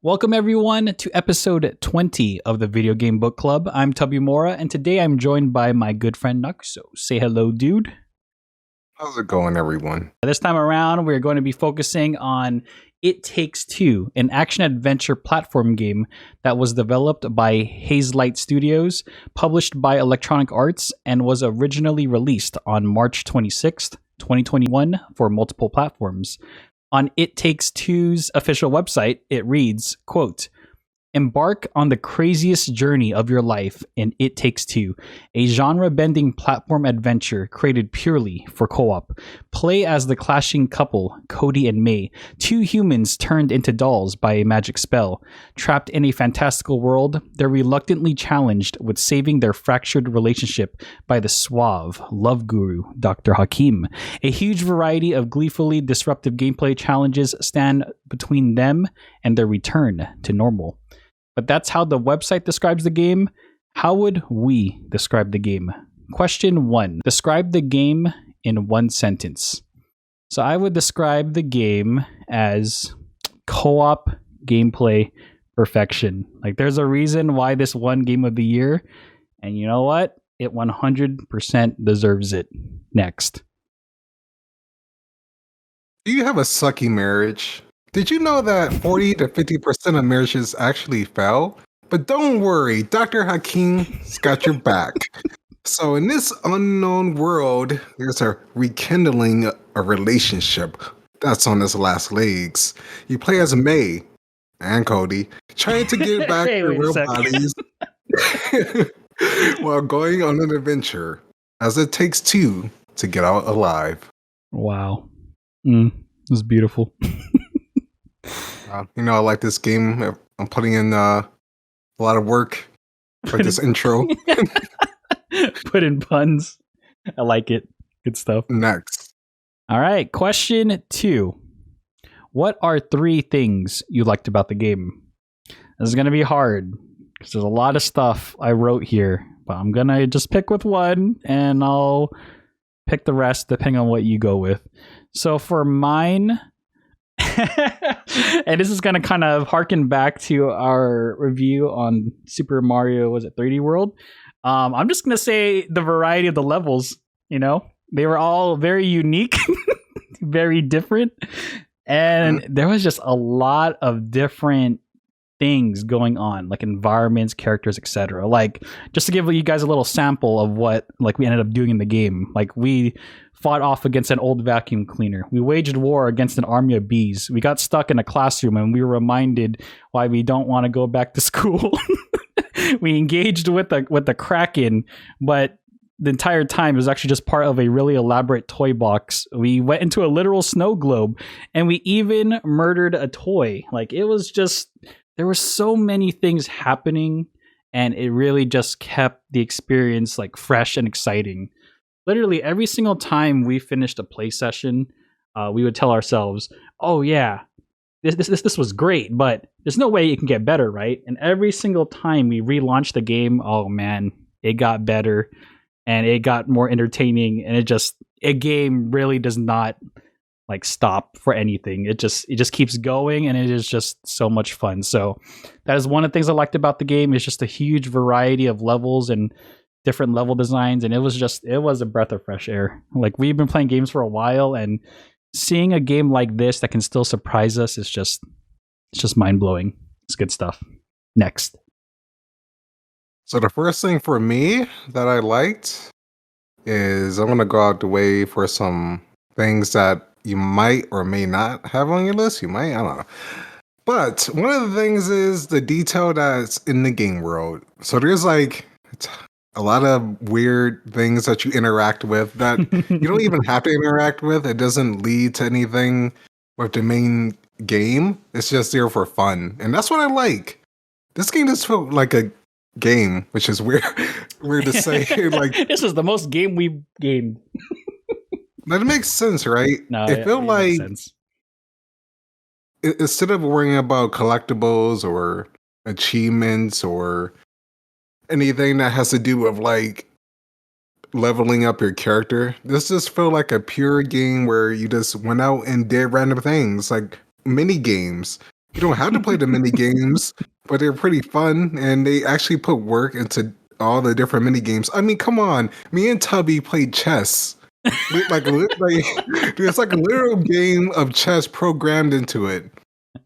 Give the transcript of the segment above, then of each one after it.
Welcome everyone to episode 20 of the Video Game Book Club. I'm Tubby Mora, and today I'm joined by my good friend Nakuso. Say hello, dude. How's it going, everyone? This time around, we're going to be focusing on It Takes Two, an action-adventure platform game that was developed by Hazelight Studios, published by Electronic Arts, and was originally released on March 26th, 2021 for multiple platforms. On It Takes Two's official website, it reads, quote, "Embark on the craziest journey of your life in It Takes Two, a genre-bending platform adventure created purely for co-op. Play as the clashing couple, Cody and May, two humans turned into dolls by a magic spell. Trapped in a fantastical world, they're reluctantly challenged with saving their fractured relationship by the suave love guru, Dr. Hakim. A huge variety of gleefully disruptive gameplay challenges stand between them and their return to normal." But that's how the website describes the game. How would we describe the game? Question 1. Describe the game in one sentence. So I would describe the game as co-op gameplay perfection. Like, there's a reason why this won Game of the Year. And you know what? It 100% deserves it. Next. Do you have a sucky marriage? Did you know that 40 to 50% of marriages actually fail? But don't worry, Dr. Hakim's got your back. So in this unknown world, there's a rekindling a relationship that's on its last legs. You play as May and Cody, trying to get back Hey, their wait a real second. bodies while going on an adventure, as it takes two to get out alive. Wow. It was beautiful. I like this game. I'm putting in a lot of work for this intro. Put in puns. I like it. Good stuff. Next. All right. Question 2. What are 3 things you liked about the game? This is going to be hard because there's a lot of stuff I wrote here, but I'm going to just pick with one and I'll pick the rest depending on what you go with. So for mine, and this is going to kind of harken back to our review on Super Mario, was it 3D World? I'm just going to say the variety of the levels, they were all very unique, very different. And there was just a lot of different things going on, like environments, characters, etc. Like, just to give you guys a little sample of what we ended up doing in the game. Like, we fought off against an old vacuum cleaner. We waged war against an army of bees. We got stuck in a classroom and we were reminded why we don't want to go back to school. We engaged with the Kraken, but the entire time it was actually just part of a really elaborate toy box. We went into a literal snow globe and we even murdered a toy. Like, it was just, there were so many things happening and it really just kept the experience fresh and exciting. Literally every single time we finished a play session, we would tell ourselves, "Oh yeah, this was great, but there's no way it can get better, right?" And every single time we relaunched the game, oh man, it got better and it got more entertaining, and a game really does not stop for anything. It just keeps going, and it is just so much fun. So that is one of the things I liked about the game. It's just a huge variety of levels and different level designs, and it was a breath of fresh air. We've been playing games for a while, and seeing a game like this that can still surprise us is just mind-blowing. It's good stuff. Next. So the first thing for me that I liked is I'm going to go out the way for some things that you might or may not have on your list. You might, I don't know. But one of the things is the detail that's in the game world. So there's a lot of weird things that you interact with that you don't even have to interact with. It doesn't lead to anything with the main game. It's just there for fun. And that's what I like. This game just felt like a game, which is weird to say. This is the most game we've gamed. That makes sense, right? No, it felt makes sense. Instead of worrying about collectibles or achievements or anything that has to do with leveling up your character, this just felt like a pure game where you just went out and did random things, like mini games. You don't have to play the mini games, but they're pretty fun, and they actually put work into all the different mini games. I mean, come on, me and Tubby played chess. There's like a literal game of chess programmed into it.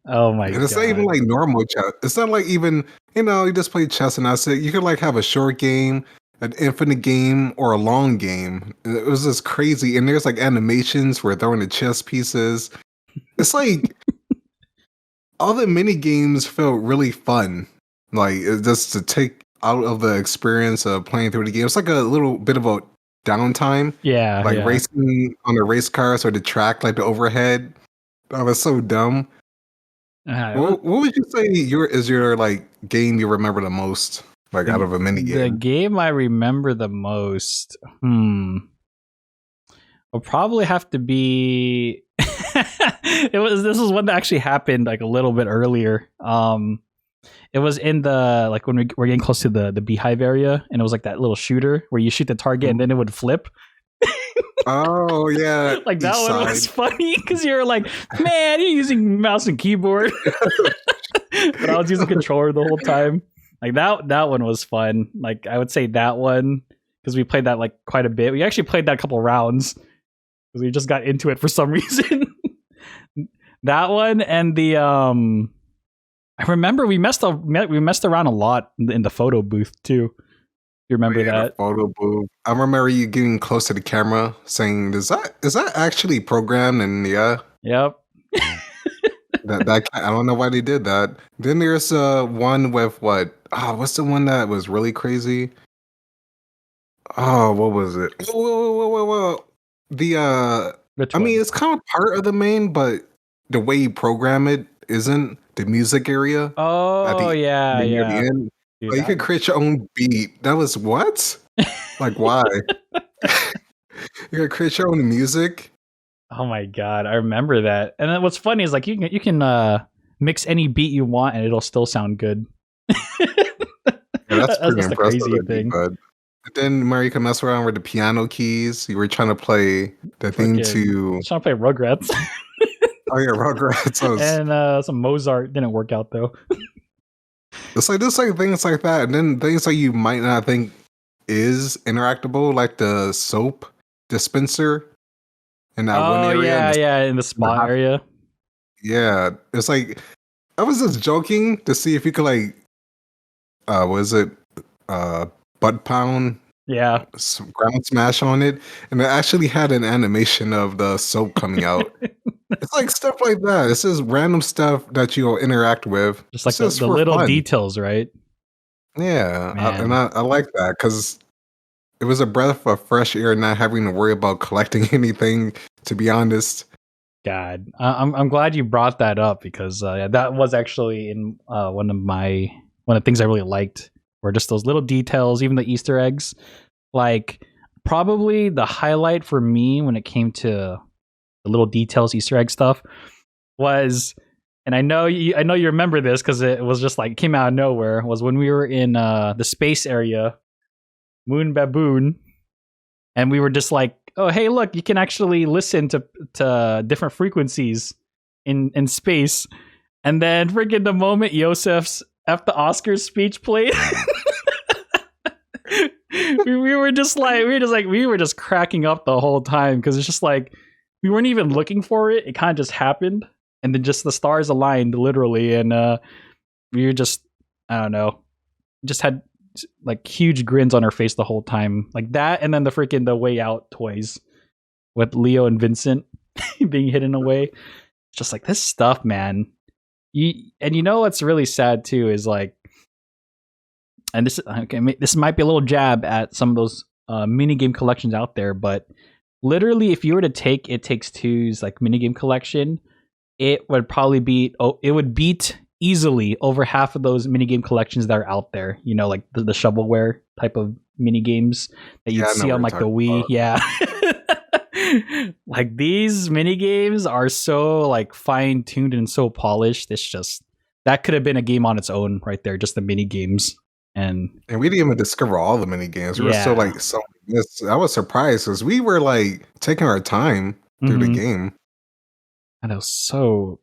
Oh my And it's not even god. like normal chess. It's not like even, you just play chess and that's it. You could like have a short game, an infinite game, or a long game. It was just crazy. And there's like animations where throwing the chess pieces. It's like all the mini games felt really fun. Like just to take out of the experience of playing through the game. It's like a little bit of a downtime. Yeah, Like yeah. racing on the race cars or the track, like the overhead. That was so dumb. It was, What would you say your like game you remember the most, like out of a mini the game? game I remember the most. Will probably have to be. This was one that actually happened like a little bit earlier. It was in the like when we were getting close to the beehive area, and it was like that little shooter where you shoot the target and then it would flip. Oh yeah, Like that East one was funny because you're like, man, you're using mouse and keyboard, but I was using controller the whole time. Like that one was fun. Like I would say that one because we played that like quite a bit. We actually played that a couple rounds because we just got into it for some reason. That one and the I remember we messed around a lot in the photo booth too. You remember that? photo booth. I remember you getting close to the camera, saying, "Is that actually programmed?" And yeah, Yep. that I don't know why they did that. Then there's one with what? What's the one that was really crazy? Oh, what was it? Whoa. The Which I one? mean, it's kind of part of the main, but the way you program it isn't the music area at Oh yeah, near the yeah. end. Dude, Like you that could create your own beat. That was what? Like why? You could create your own music. oh my god, I remember that. And then what's funny is like you can mix any beat you want and it'll still sound good. Yeah, that's That's pretty just a impressive. crazy Of you, thing. bud. But then Mario can mess around with the piano keys. You were trying to play the thing Freaking to trying to play Rugrats. oh yeah, Rugrats. And some Mozart didn't work out though. It's like there's like things like that, and then things like you might not think is interactable, like the soap dispenser in that one Oh area. yeah, in the spa area. Yeah, it's like I was just joking to see if you could like, was it butt pound Yeah. ground smash on it, and it actually had an animation of the soap coming out. It's like stuff like that. It's just random stuff that you'll interact with. Just like It's just the for little fun. details, right? Yeah, Man. I like that because it was a breath of fresh air, not having to worry about collecting anything. To be honest, God, I'm glad you brought that up because that was actually in one of the things I really liked were just those little details, even the Easter eggs. Like probably the highlight for me when it came to the little details, Easter egg stuff was, and I know you remember this because it was just like came out of nowhere. Was when we were in the space area, Moon Baboon, and we were just like, oh hey look, you can actually listen to different frequencies in space. And then freaking the moment Yosef's F the Oscars speech played, we were just cracking up the whole time because it's just like we weren't even looking for it. It kind of just happened, and then just the stars aligned literally, and we were just, I don't know, just had like huge grins on our face the whole time, like that, and then the Way Out toys with Leo and Vincent being hidden away. It's just like this stuff, man. And you know what's really sad too is like, and this might be a little jab at some of those mini game collections out there, but literally, if you were to take It Takes Two's like mini game collection, it would probably beat easily over half of those mini game collections that are out there. You know, like the shovelware type of mini games that you'd see on like the Wii. About. Yeah. Like these mini games are so like fine tuned and so polished. It's just that could have been a game on its own right there, just the mini games. And we didn't even discover all the mini games. We were still like I was surprised because we were like taking our time through the game. And it was so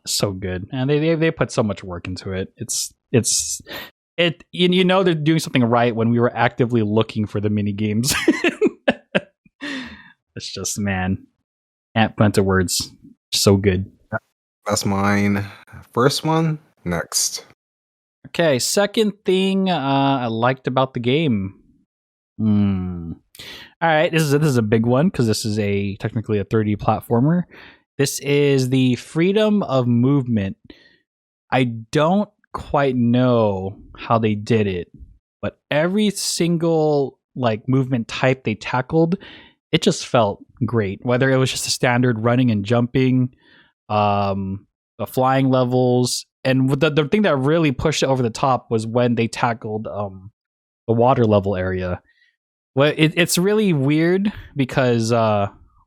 So good, and they put so much work into it. You know they're doing something right when we were actively looking for the mini games. It's just, man, can't put into words. So good. That's mine. First one, next. Okay, second thing I liked about the game. All right, this is a big one because this is technically a 3D platformer. This is the freedom of movement. I don't quite know how they did it, but every single like movement type they tackled, it just felt great. Whether it was just a standard running and jumping, the flying levels, and the thing that really pushed it over the top was when they tackled the water level area. Well, it's really weird because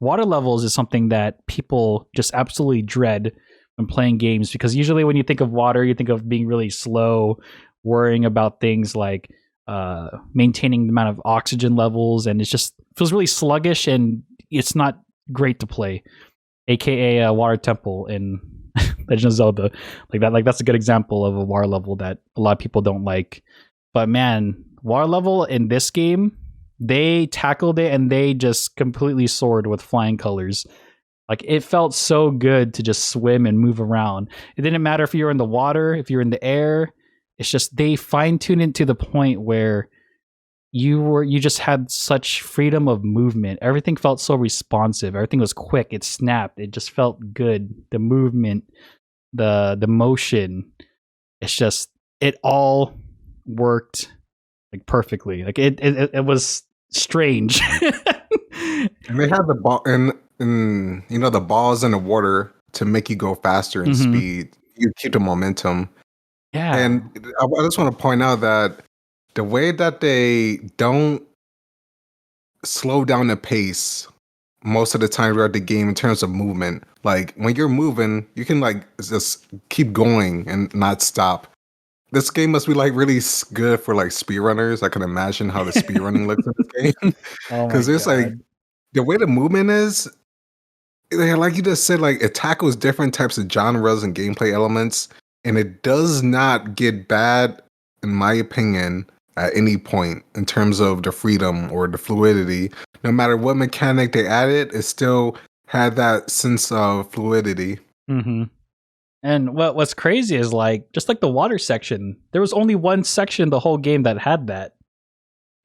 water levels is something that people just absolutely dread when playing games, because usually when you think of water, you think of being really slow, worrying about things like maintaining the amount of oxygen levels, and it just feels really sluggish and it's not great to play. AKA Water Temple in Legend of Zelda, that's a good example of a water level that a lot of people don't like. But man, water level in this game, they tackled it and they just completely soared with flying colors. Like, it felt so good to just swim and move around. It didn't matter if you were in the water, if you're in the air. It's just they fine-tuned it to the point where you just had such freedom of movement. Everything felt so responsive. Everything was quick. It snapped. It just felt good. The movement, the motion. It's just, it all worked like perfectly. Like it was strange. And they had the ball and the balls in the water to make you go faster in speed. You keep the momentum. Yeah. And I just want to point out that the way that they don't slow down the pace most of the time throughout the game in terms of movement. Like, when you're moving, you can like just keep going and not stop. This game must be like really good for like speedrunners. I can imagine how the speedrunning looks in this game. Oh my Because there's like God. the way the movement is, like you just said, like it tackles different types of genres and gameplay elements, and it does not get bad, in my opinion, at any point in terms of the freedom or the fluidity. No matter what mechanic they added, it still had that sense of fluidity. Mm-hmm. And what's crazy is, like, just like the water section, there was only one section the whole game that had that.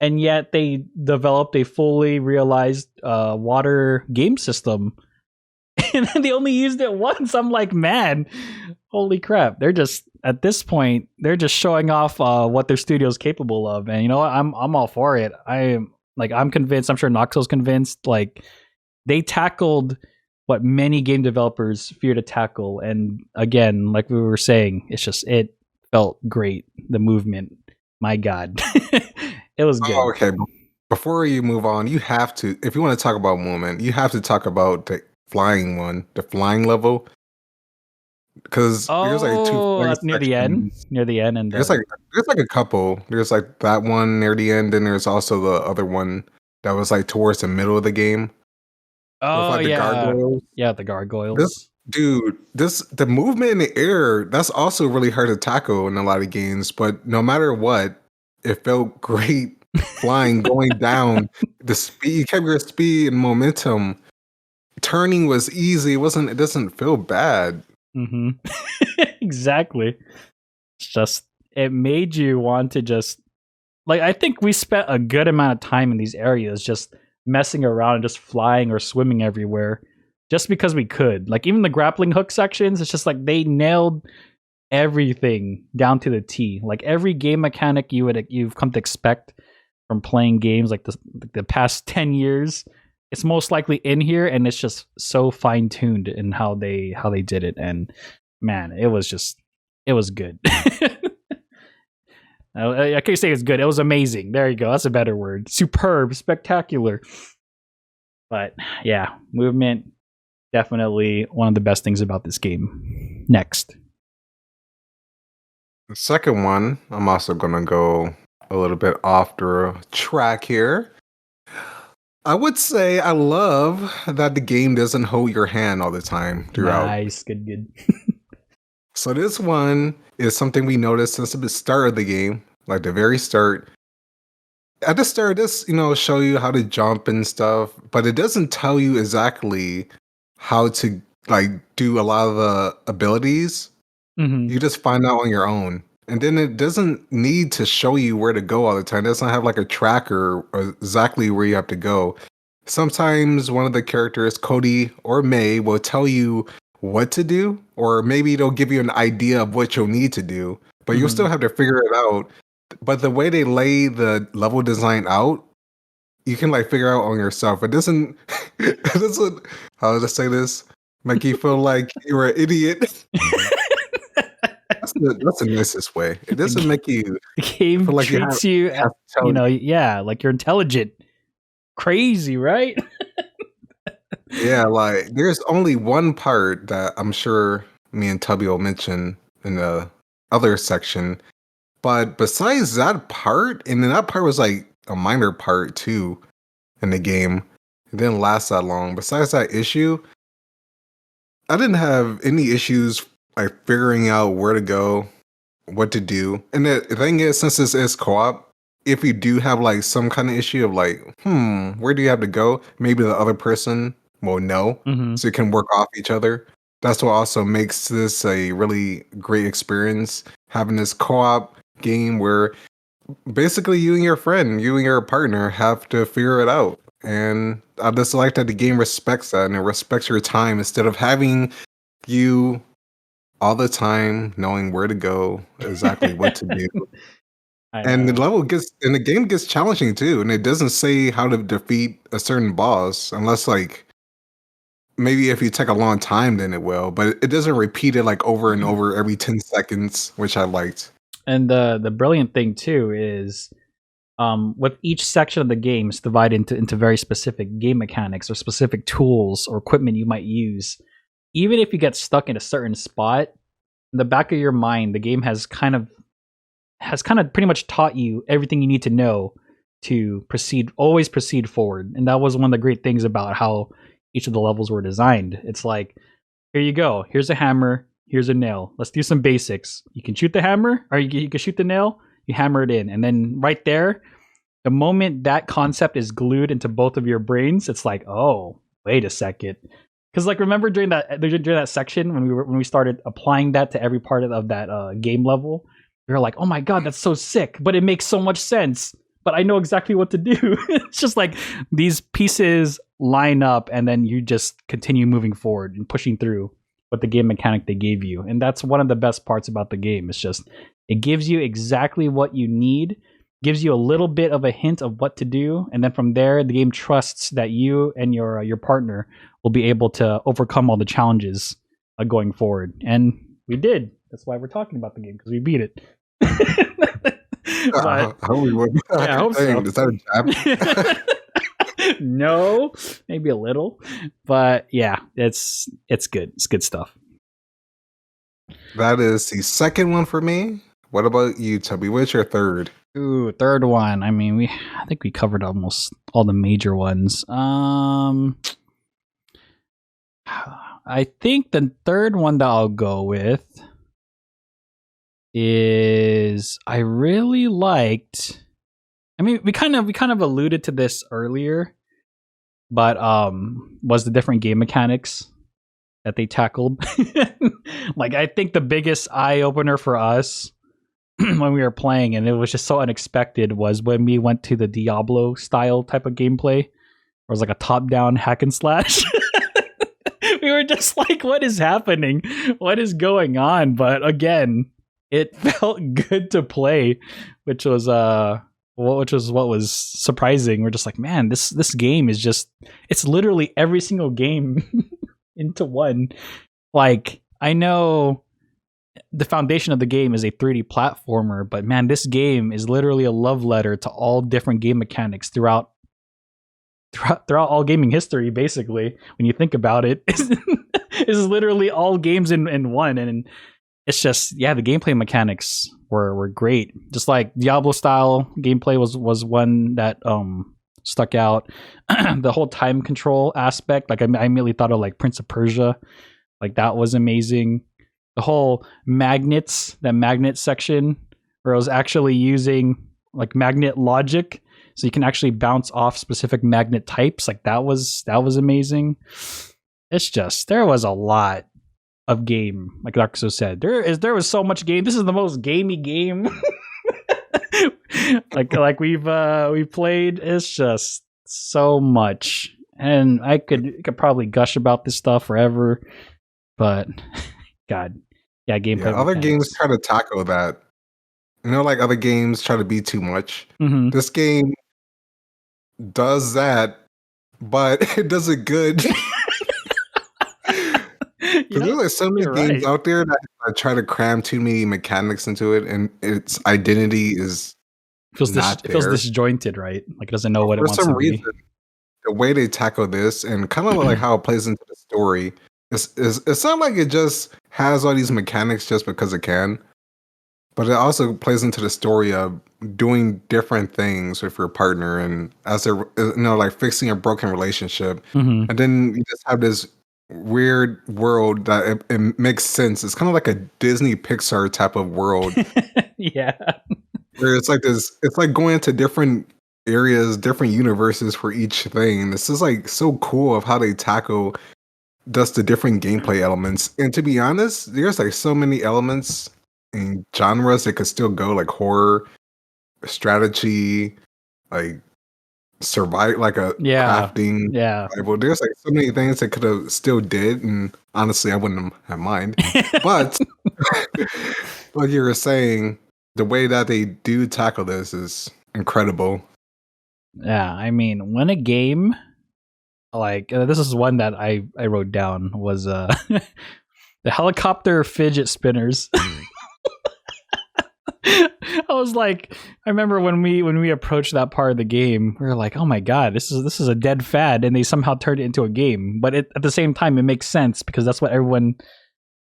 And yet they developed a fully realized water game system. And then they only used it once. I'm like, man, holy crap. They're just, at this point, they're just showing off what their studio's capable of. And you know what? I'm all for it. I'm convinced, I'm sure Noxo's convinced, like, they tackled what many game developers fear to tackle. And again, like we were saying, it felt great. The movement, my God, it was good. Oh, okay. Before you move on, you have to, if you want to talk about movement, you have to talk about the flying one, the flying level. Because there's like two flying Near the end, sections. and There's like a couple. There's like that one near the end, and there's also the other one that was like towards the middle of the game. With like the gargoyles. yeah, the gargoyles. The movement in the air, that's also really hard to tackle in a lot of games. But no matter what, it felt great flying, going down. The speed, you kept your speed and momentum. Turning was easy. It doesn't feel bad. Mm-hmm. Exactly. It's just, it made you want to just, like, I think we spent a good amount of time in these areas just messing around and just flying or swimming everywhere just because we could. Like, even the grappling hook sections, it's just like they nailed everything down to the T. Like, every game mechanic you've come to expect from playing games like the past 10 years, it's most likely in here, and it's just so fine-tuned in how they did it. And man, it was good. I can't say it's good. It was amazing. There you go. That's a better word. Superb, spectacular. But yeah, movement, definitely one of the best things about this game. Next. The second one, I'm also going to go a little bit off the track here. I would say I love that the game doesn't hold your hand all the time throughout. Nice. Good. So this one is something we noticed since the start of the game, like the very start. At the start, this show you how to jump and stuff, but it doesn't tell you exactly how to like do a lot of the abilities. Hmm. You just find out on your own. And then it doesn't need to show you where to go all the time. It doesn't have like a tracker or exactly where you have to go. Sometimes one of the characters, Cody or May, will tell you what to do, or maybe they'll give you an idea of what you'll need to do, but you'll Hmm. still have to figure it out. But the way they lay the level design out, you can like figure out on yourself. It doesn't, it doesn't, how to say this, make you feel like you're an idiot. That's the nicest way. It The, doesn't make you the game feel like treats you, have to tell you. yeah, like you're intelligent. Crazy, right? Yeah, like there's only one part that I'm sure me and Tubby will mention in the other section. But besides that part, and then that part was like a minor part too in the game. It didn't last that long. Besides that issue, I didn't have any issues like figuring out where to go, what to do. And the thing is, since this is co-op, if you do have like some kind of issue of like, where do you have to go? Maybe the other person will know, Hmm. so you can work off each other. That's what also makes this a really great experience, having this co-op game where basically you and your friend, you and your partner have to figure it out. And I just like that the game respects that and it respects your time instead of having you all the time knowing where to go, exactly what to do. I And know. the game gets challenging too, and it doesn't say how to defeat a certain boss unless like maybe if you take a long time then it will, but it doesn't repeat it like over and over every 10 seconds, which I liked. And the brilliant thing too is, with each section of the game is divided into very specific game mechanics or specific tools or equipment you might use. Even if you get stuck in a certain spot, in the back of your mind, the game has pretty much taught you everything you need to know to always proceed forward. And that was one of the great things about how each of the levels were designed. It's like, here you go. Here's a hammer. Here's a nail. Let's do some basics. You can shoot the hammer, or you can shoot the nail. You hammer it in, and then right there, the moment that concept is glued into both of your brains, it's like, oh, wait a second. Because like, remember during that section when we started applying that to every part of that game level, we were like, oh my god, that's so sick, but it makes so much sense. But I know exactly what to do. It's just like these pieces line up, and then you just continue moving forward and pushing through what the game mechanic they gave you. And that's one of the best parts about the game. It's just it gives you exactly what you need, gives you a little bit of a hint of what to do, and then from there, the game trusts that you and your partner will be able to overcome all the challenges going forward. And we did. That's why we're talking about the game, because we beat it. But Hollywood. yeah, I hope so. Dang, is that a jab? No, maybe a little, but yeah, it's good. It's good stuff. That is the second one for me. What about you, Tubby? What's your third? Ooh, third one. I mean, I think we covered almost all the major ones. I think the third one that I'll go with is I really liked. I mean, we kind of alluded to this earlier, but was the different game mechanics that they tackled. Like, I think the biggest eye opener for us when we were playing, and it was just so unexpected, was when we went to the Diablo style type of gameplay, where it was like a top down hack and slash. We were just like, what is happening? What is going on? But again, it felt good to play, which was what was surprising. We're just like, man, this game is just, it's literally every single game into one. Like, I know the foundation of the game is a 3D platformer, but man, this game is literally a love letter to all different game mechanics throughout all gaming history. Basically, when you think about it, it's literally all games in one. And it's just, yeah, the gameplay mechanics were great. Just like Diablo style gameplay was one that stuck out. The whole time control aspect, like I immediately thought of like Prince of Persia. Like, that was amazing. the whole magnets, that magnet section, where I was actually using like magnet logic, so you can actually bounce off specific magnet types. Like that was amazing. It's just there was a lot of game, like Darko said. There was so much game. This is the most gamey game like we've played. It's just so much, and I could probably gush about this stuff forever. But God, yeah, gameplay. Yeah, other games try to tackle that. You know, like other games try to be too much. Mm-hmm. This game does that, but it does it good. Because there's like so many games out there that try to cram too many mechanics into it, and its identity is it feels disjointed, right? Like it doesn't know what it wants to be. For some reason, the way they tackle this, and kind of like how it plays into the story, it's not like it just has all these mechanics just because it can, but it also plays into the story of doing different things with your partner, and as a like fixing a broken relationship, and then you just have this weird world that it makes sense. It's kind of like a Disney Pixar type of world. Yeah. Where it's like this, it's like going into different areas, different universes for each thing. This is like so cool of how they tackle just the different gameplay elements. And to be honest, there's like so many elements and genres that could still go, like horror, strategy, like survive, like a crafting. Yeah. Well, there's like so many things that could have still did, and honestly, I wouldn't have mind. But like you were saying, the way that they do tackle this is incredible. Yeah, I mean, when a game like this is one that I wrote down was the helicopter fidget spinners. I was like, I remember when we approached that part of the game, we were like, oh my god, this is a dead fad, and they somehow turned it into a game. But at the same time, it makes sense because that's what everyone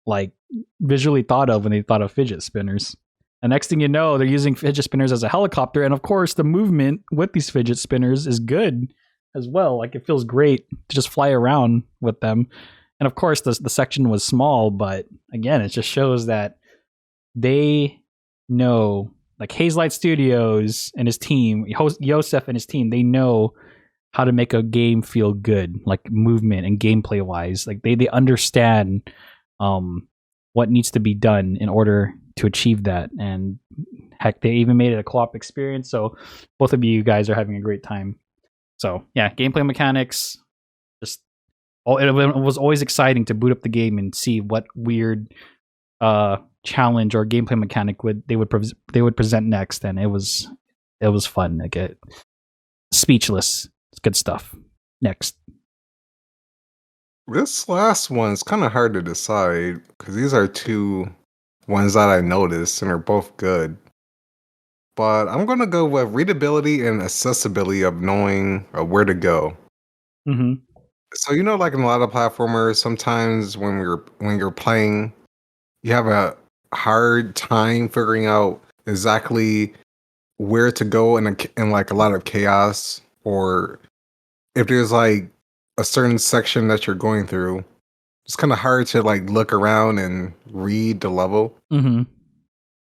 like visually thought of when they thought of fidget spinners. And next thing you know, they're using fidget spinners as a helicopter, and of course, the movement with these fidget spinners is good as well. Like it feels great to just fly around with them. And of course, the section was small, but again, it just shows that they know, like Hazelight Studios and his team, Yosef and his team, they know how to make a game feel good, like movement and gameplay wise. Like they understand what needs to be done in order to achieve that. And heck, they even made it a co-op experience. So both of you guys are having a great time. So yeah, gameplay mechanics, just it was always exciting to boot up the game and see what weird challenge or gameplay mechanic they would present next, and it was fun. I get speechless. It's good stuff. Next, this last one's kind of hard to decide because these are two ones that I noticed and are both good. But I'm gonna go with readability and accessibility of knowing where to go. Mm-hmm. So you know, like in a lot of platformers, sometimes when you're playing, you have a hard time figuring out exactly where to go in like a lot of chaos, or if there's like a certain section that you're going through, it's kind of hard to like look around and read the level. Mm-hmm.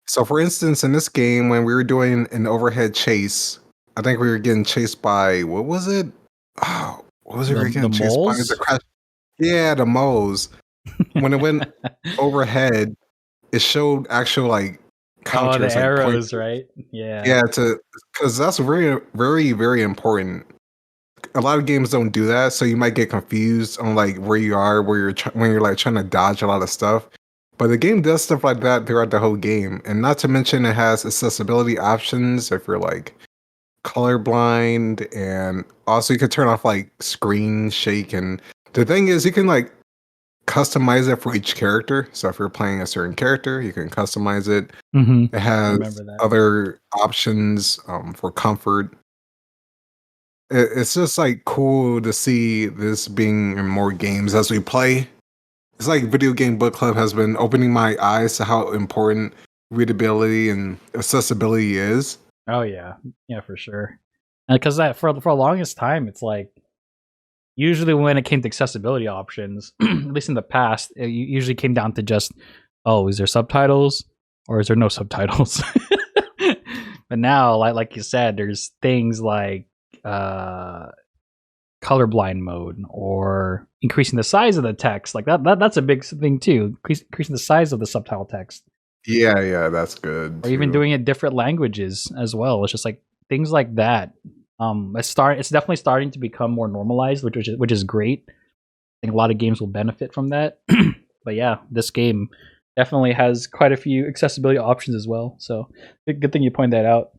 So for instance, in this game, when we were doing an overhead chase, I think we were getting chased by, what was it? Oh, what was it? We were getting chased by the crash. Yeah, the moles. When it went overhead, it showed actual like counters, the like arrows, points. right? Yeah, yeah, because that's very, very, very important. A lot of games don't do that, so you might get confused on like where you are, when you're like trying to dodge a lot of stuff. But the game does stuff like that throughout the whole game, and not to mention it has accessibility options if you're like colorblind, and also you can turn off like screen shake. And the thing is, you can like customize it for each character. So if you're playing a certain character, you can customize it. Mm-hmm. It has other options for comfort. It's just like cool to see this being in more games as we play. It's like Video Game Book Club has been opening my eyes to how important readability and accessibility is. Oh yeah, for sure. And because that for the longest time, it's like usually when it came to accessibility options, at least in the past, it usually came down to just oh, is there subtitles or is there no subtitles? But now, like you said, there's things like colorblind mode or increasing the size of the text. Like that's a big thing too. Increasing the size of the subtitle text, Yeah, that's good or even too. doing it different languages as well. It's just like things like that. It's definitely starting to become more normalized, which is great. I think a lot of games will benefit from that. But yeah, this game definitely has quite a few accessibility options as well. So good thing you point that out.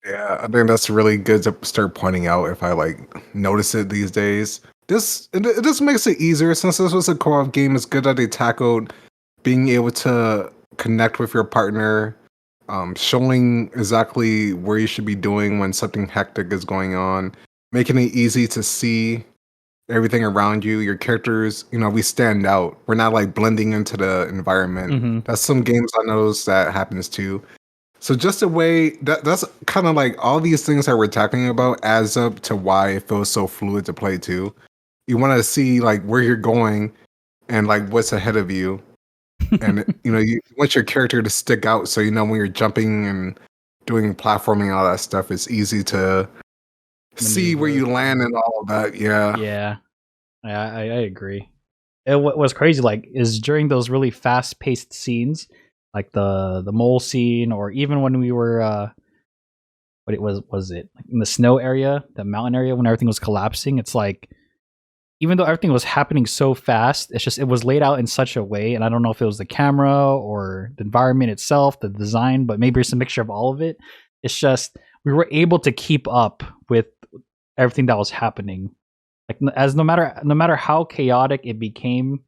Yeah, I think that's really good to start pointing out if I like notice it these days. It just makes it easier since this was a co-op game. It's good that they tackled being able to connect with your partner, showing exactly where you should be doing when something hectic is going on, making it easy to see everything around you. Your characters, we stand out. We're not like blending into the environment. Mm-hmm. That's some games I notice that happens too. So just a way that's kind of like all these things that we're talking about adds up to why it feels so fluid to play too. You want to see like where you're going and like what's ahead of you, and you want your character to stick out so when you're jumping and doing platforming and all that stuff, it's easy to see where Maneuver. you land and all of that. Yeah. Yeah, I agree. What was crazy like is during those really fast paced scenes, like the mole scene, or even when we were what it was it like in the snow area, the mountain area when everything was collapsing. It's like even though everything was happening so fast, it was laid out in such a way, and I don't know if it was the camera or the environment itself, the design, but maybe it's a mixture of all of it. It's just we were able to keep up with everything that was happening. Like as no matter how chaotic it became,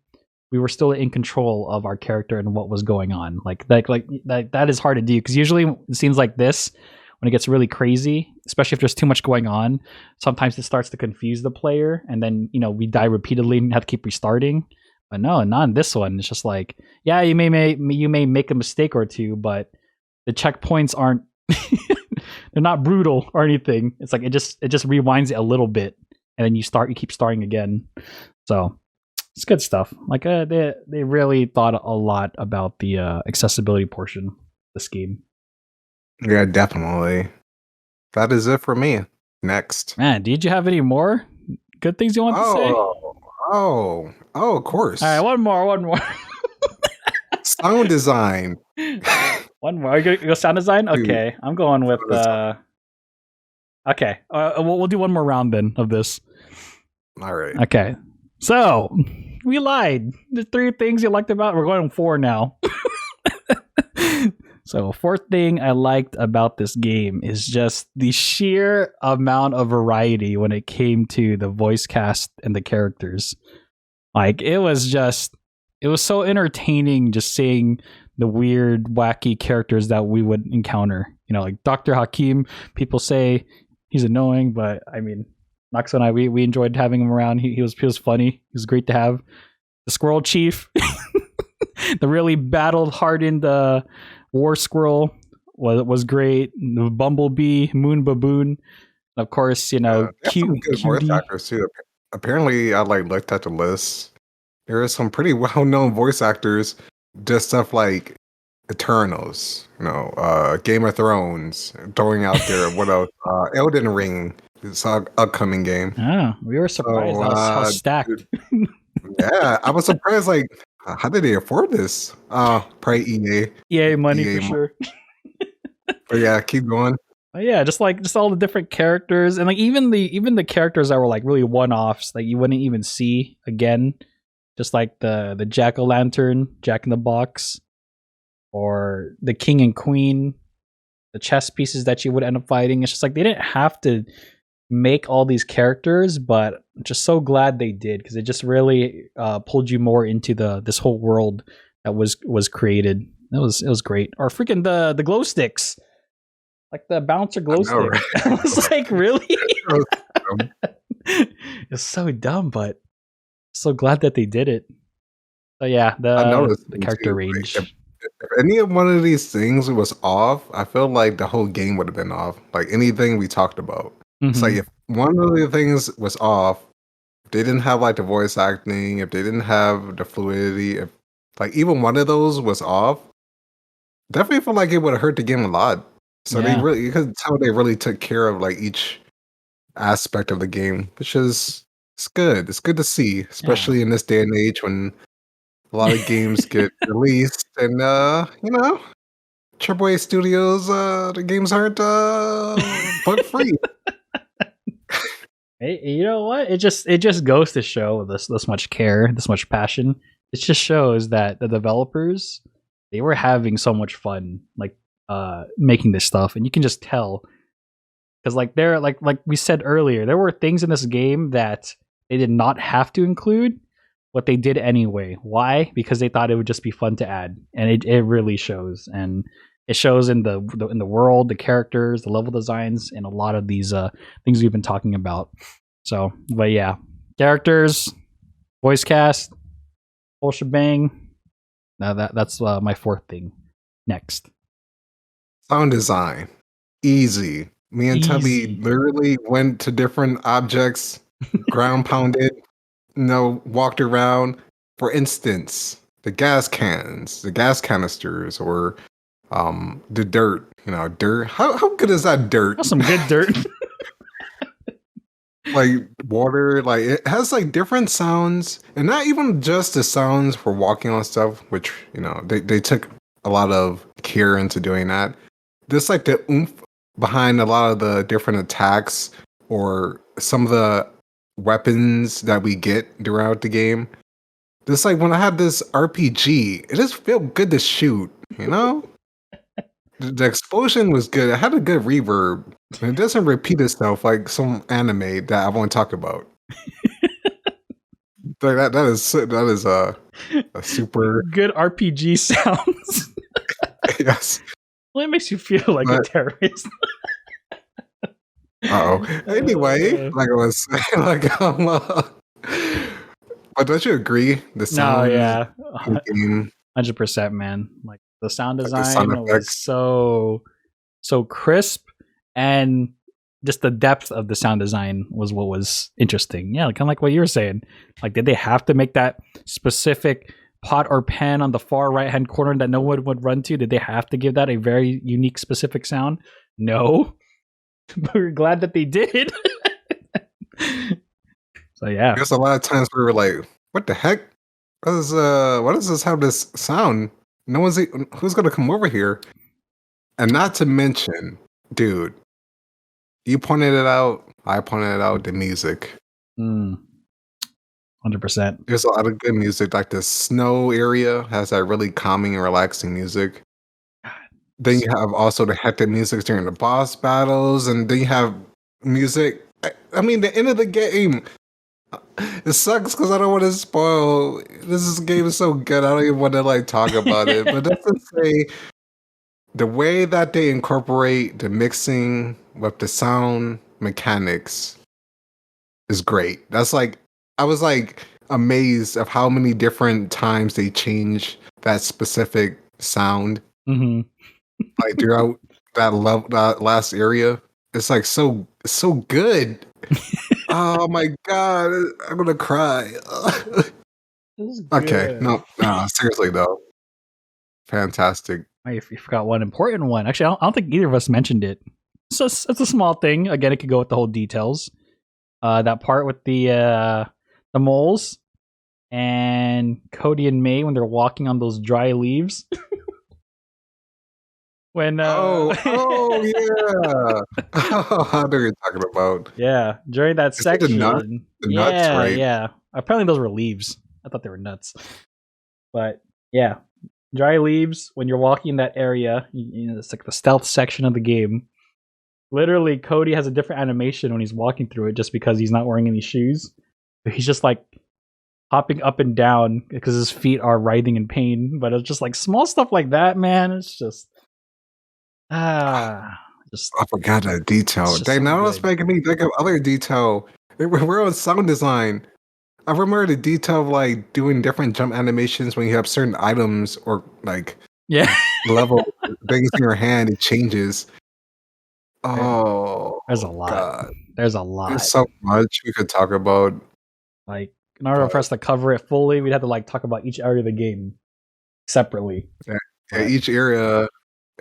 we were still in control of our character and what was going on. That is hard to do because usually it seems like this when it gets really crazy, especially if there's too much going on. Sometimes it starts to confuse the player, and then we die repeatedly and have to keep restarting. But no, not in this one. It's just like, yeah, you may make a mistake or two, but the checkpoints aren't they're not brutal or anything. It's like it just rewinds it a little bit, and then you keep starting again. So it's good stuff. Like they really thought a lot about the accessibility portion of this game. Yeah, definitely. That is it for me. Next. Man, did you have any more good things you want to say? Of course. All right, one more. Sound design. One more. Are you going to go sound design? Okay, I'm going with. Okay, we'll do one more round then of this. All right. Okay, so we lied. The 3 things you liked about. We're going 4 now. So, 4th thing I liked about this game is just the sheer amount of variety when it came to the voice cast and the characters. Like, it was so entertaining just seeing the weird, wacky characters that we would encounter. Like Dr. Hakim, people say he's annoying, but I mean, Naxo and I, we enjoyed having him around. He was funny. He was great to have. The Squirrel Chief, the really battle-hardened War Squirrel was great. The Bumblebee, Moon Baboon, of course, cute voice Cutie. actors too. Apparently, I looked at the list. There are some pretty well-known voice actors. Just stuff like Eternals, Game of Thrones, throwing out there. What else? Elden Ring. It's an upcoming game. Ah, we were surprised how stacked. Yeah, I was surprised. Like, how did they afford this? Probably EA. EA money for sure. But yeah, keep going. Yeah, just all the different characters, and like even the characters that were like really one-offs, like you wouldn't even see again. Just like the Jack-o'-lantern, Jack in the Box, or the King and Queen, the chess pieces that you would end up fighting. It's just like they didn't have to make all these characters, but I'm just so glad they did because it just really pulled you more into this whole world that was created. It was great. Or freaking the glow sticks, like the bouncer glow stick. Right? I was like, really? It's so dumb, but so glad that they did it. So yeah, the character range. Like, if any of one of these things was off, I feel like the whole game would have been off. Like anything we talked about. Mm-hmm. It's like if one of the things was off, if they didn't have like the voice acting, if they didn't have the fluidity, if like even one of those was off, definitely feel like it would have hurt the game a lot. So they Yeah. really, you could tell they really took care of like each aspect of the game, which is it's good. It's good to see, especially in this day and age when a lot of games get released and AAA studios the games aren't bug free. Hey, you know what? It just goes to show this much care, this much passion. It just shows that the developers, they were having so much fun, like making this stuff, and you can just tell because like they're like we said earlier, there were things in this game that they did not have to include, but they did anyway. Why? Because they thought it would just be fun to add, and it really shows, and it shows in the world, the characters, the level designs, and a lot of these things we've been talking about. So, but yeah, characters, voice cast, whole shebang. Now that's my fourth thing. Next, Sound design, easy. Me and Tubby easy. literally went to different objects, ground pounded, walked around. For instance, the gas cans, the gas canisters, or the dirt. Dirt. How good is that dirt? That's some good dirt. Like water, like it has like different sounds, and not even just the sounds for walking on stuff, which they took a lot of care into doing that. Just like the oomph behind a lot of the different attacks or some of the weapons that we get throughout the game. Just like when I had this RPG, it just felt good to shoot, The explosion was good. It had a good reverb. And it doesn't repeat itself like some anime that I won't talk about. That is a super Good RPG sounds. yes. Well, it makes you feel like a terrorist. Anyway, like I was saying, but don't you agree? The sound, No, yeah, in the game, 100%, man. Like the sound like the sound design was effects. so crisp, and just the depth of the sound design was what was interesting. Yeah, kind of like what you were saying. Like, did they have to make that specific pot or pan on the far right hand corner that no one would run to? Did they have to give that a very unique, specific sound? No, but we're glad that they did. So yeah, There's a lot of times we were like, "What the heck? Why does this have this sound? No one's who's gonna come over here?" And not to mention, dude, you pointed it out. I pointed it out. The music. 100%. There's a lot of good music. Like the snow area has that really calming and relaxing music. Then you have also the hectic music during the boss battles, and then you have music. I mean, the end of the game. It sucks because I don't want to spoil. This game is so good. I don't even want to like talk about it. But that's to say, the way that they incorporate the mixing with the sound mechanics is great. That's like I was like amazed of how many different times they change that specific sound. Mm-hmm. Like throughout that last area. It's like so good. Oh my god, I'm gonna cry. Okay, no, seriously though, fantastic. You forgot one important one. Actually, I don't think either of us mentioned it. So it's a small thing. Again, it could go with the whole details. That part with the moles and Cody and May when they're walking on those dry leaves. When yeah, I know you're talking about. Yeah, during that section. The nuts, right? Yeah. Apparently those were leaves. I thought they were nuts. But yeah, dry leaves. When you're walking in that area, it's like the stealth section of the game. Literally, Cody has a different animation when he's walking through it, just because he's not wearing any shoes. He's just like hopping up and down because his feet are writhing in pain. But it's just like small stuff like that, man. It's just I forgot that detail. Dang, now it's making me think of other detail. We're on sound design. I remember the detail of like doing different jump animations when you have certain items or like level things in your hand. It changes. Oh, there's a lot. God. There's a lot. There's so much we could talk about. Like, in order for us to cover it fully, we'd have to like talk about each area of the game. separately. Yeah, each area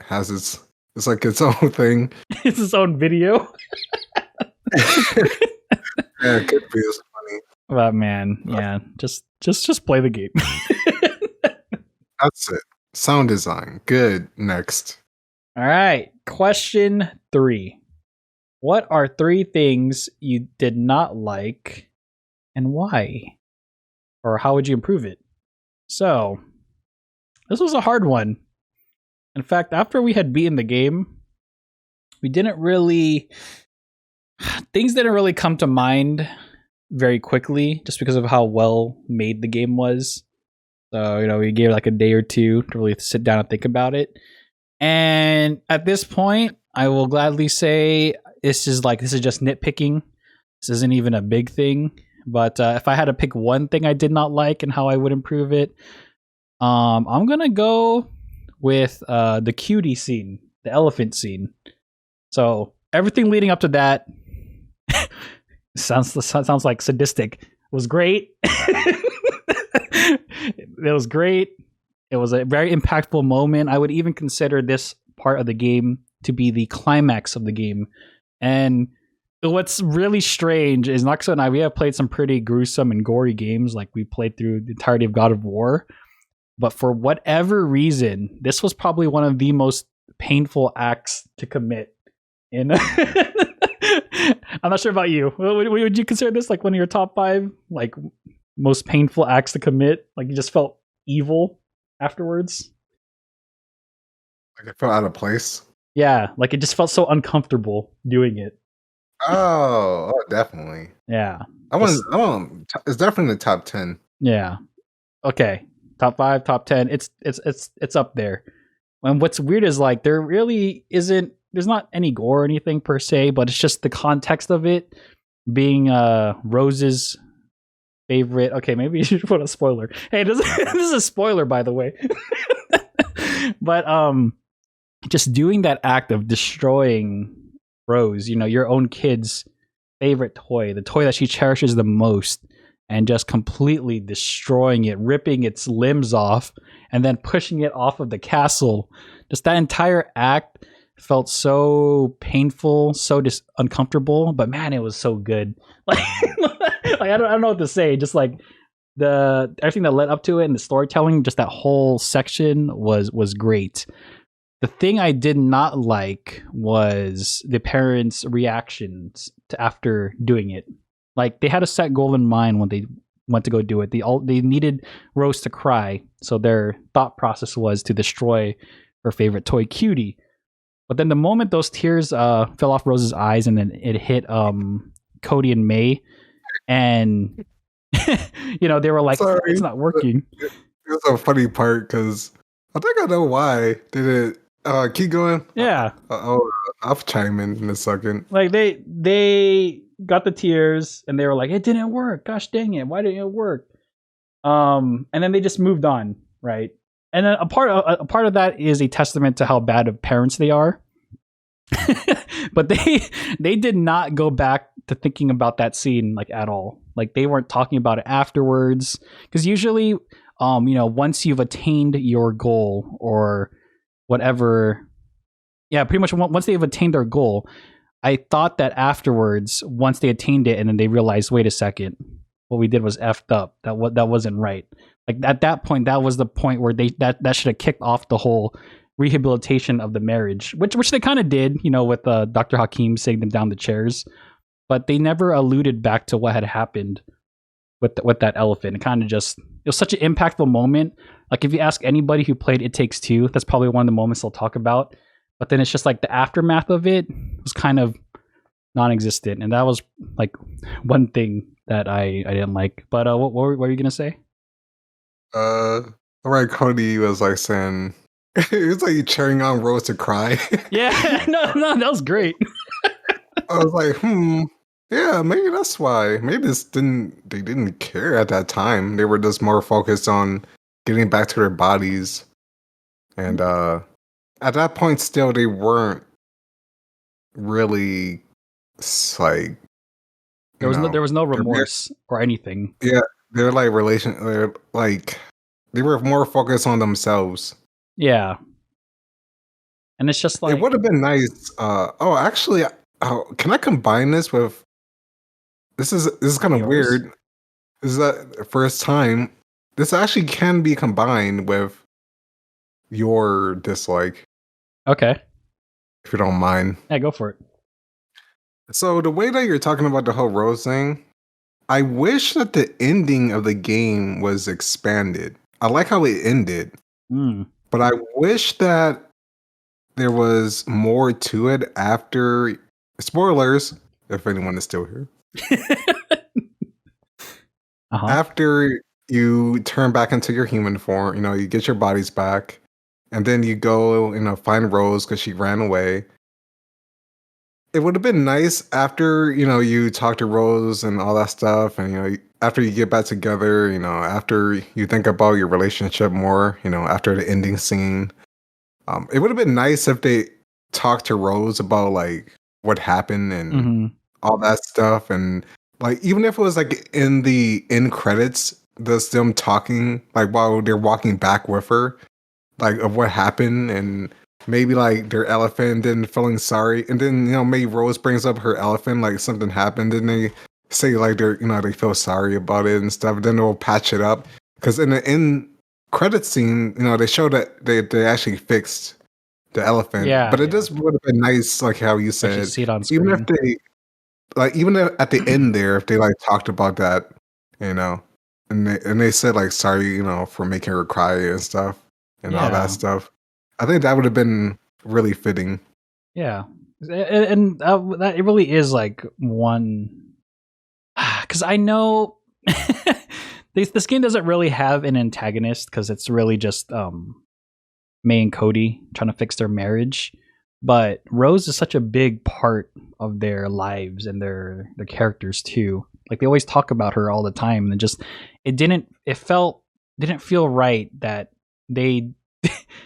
has it's like its own thing. It's his own video. Yeah, it could be. It's funny. But man, yeah, just play the game. That's it. Sound design. Good. Next. All right. Question 3. What are 3 things you did not like and why? Or how would you improve it? So, this was a hard one. In fact, after we had beaten the game, we didn't really. Things didn't really come to mind very quickly just because of how well made the game was. So, we gave like a day or two to really sit down and think about it. And at this point, I will gladly say this is just nitpicking. This isn't even a big thing. But if I had to pick one thing I did not like and how I would improve it, I'm going to go with the cutie scene, the elephant scene. So everything leading up to that sounds like sadistic. It was great. It was great. It was a very impactful moment. I would even consider this part of the game to be the climax of the game. And what's really strange is Naxo and I, we have played some pretty gruesome and gory games. Like we played through the entirety of God of War. But for whatever reason, this was probably one of the most painful acts to commit. I'm not sure about you. Would you consider this like one of your top 5 like most painful acts to commit? Like you just felt evil afterwards? Like it felt out of place. Yeah, like it just felt so uncomfortable doing it. Oh, definitely. Yeah. It's definitely in the top 10. Yeah. Okay. Top 5, top 10. It's up there. And what's weird is like there really isn't. There's not any gore or anything per se, but it's just the context of it being Rose's favorite. Okay, maybe you should put a spoiler. Hey, this is a spoiler, by the way. But just doing that act of destroying Rose, your own kid's favorite toy, the toy that she cherishes the most, and just completely destroying it, ripping its limbs off, and then pushing it off of the castle. Just that entire act felt so painful, so uncomfortable, but man, it was so good. Like I don't know what to say. Just like everything that led up to it and the storytelling, just that whole section was great. The thing I did not like was the parents' reactions to after doing it. Like they had a set goal in mind when they went to go do it. They needed Rose to cry, so their thought process was to destroy her favorite toy, Cutie. But then the moment those tears fell off Rose's eyes and then it hit Cody and May, and they were like, Sorry. it's not working. It was a funny part because I think I know why. Did it keep going? Yeah. I'll chime in a second. Like they got the tears and they were like, it didn't work. Gosh dang it. Why didn't it work? And then they just moved on, right? And then a part of that is a testament to how bad of parents they are. But they did not go back to thinking about that scene like at all. Like they weren't talking about it afterwards. Because usually, once you've attained your goal or whatever, yeah, pretty much once they've attained their goal, I thought that afterwards, once they attained it and then they realized, wait a second, what we did was effed up. That wasn't right. Like at that point, that was the point where that should have kicked off the whole rehabilitation of the marriage, which they kind of did, with Dr. Hakim sitting them down the chairs, but they never alluded back to what had happened with that elephant. It was such an impactful moment. Like if you ask anybody who played It Takes Two, that's probably one of the moments they'll talk about. But then it's just like the aftermath of it was kind of non-existent, and that was like one thing that I didn't like. But what were you gonna say? Right, Cody was like saying it was like cheering on Rose to cry. Yeah, no, that was great. I was like, yeah, maybe that's why. Maybe they didn't care at that time. They were just more focused on getting back to their bodies. And at that point still they weren't really like there was no remorse or anything. Yeah, they're like They were more focused on themselves. Yeah. And it's just It like would have been nice. Actually, can I combine this with? This is kind of yours. weird. This is the first time. This actually can be combined with your dislike, Okay. if you don't mind. Yeah, go for it. So the way that you're talking about the whole Rose thing, I wish that the ending of the game was expanded. I like how it ended, Mm. but I wish that there was more to it after. Spoilers, if anyone is still here. Uh-huh. After you turn back into your human form, you get your bodies back, and then you go, find Rose because she ran away. It would have been nice after, you talk to Rose and all that stuff, and after you get back together, after you think about your relationship more, after the ending scene. It would have been nice if they talked to Rose about like what happened and Mm-hmm. all that stuff, and like even if it was like in the end credits, just them talking like while they're walking back with her, like of what happened, and maybe like their elephant, then feeling sorry, and then maybe Rose brings up her elephant, like something happened, and they say like they feel sorry about it and stuff. Then they'll patch it up because in the end credit scene, they show that they actually fixed the elephant, Yeah, but it yeah. just would have been nice, like how you Actually said, see it on even if screen. they like even at the end there, if they like talked about that, you know, and they said like sorry, for making her cry and stuff and all that Yeah. stuff. I think that would have been really fitting. Yeah. And that it really is like one because I know this game doesn't really have an antagonist because it's really just May and Cody trying to fix their marriage. But Rose is such a big part of their lives and their characters too. Like they always talk about her all the time, and it didn't feel right that they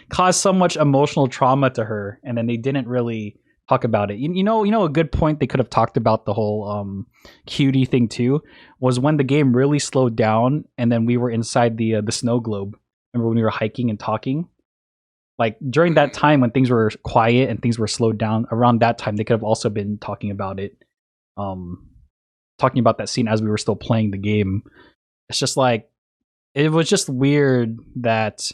caused so much emotional trauma to her, and then they didn't really talk about it. A good point they could have talked about the whole cutie thing too was when the game really slowed down, and then we were inside the snow globe. Remember when we were hiking and talking? Like during that time when things were quiet and things were slowed down, around that time they could have also been talking about it, um, talking about that scene as we were still playing the game. It's just like it was just weird that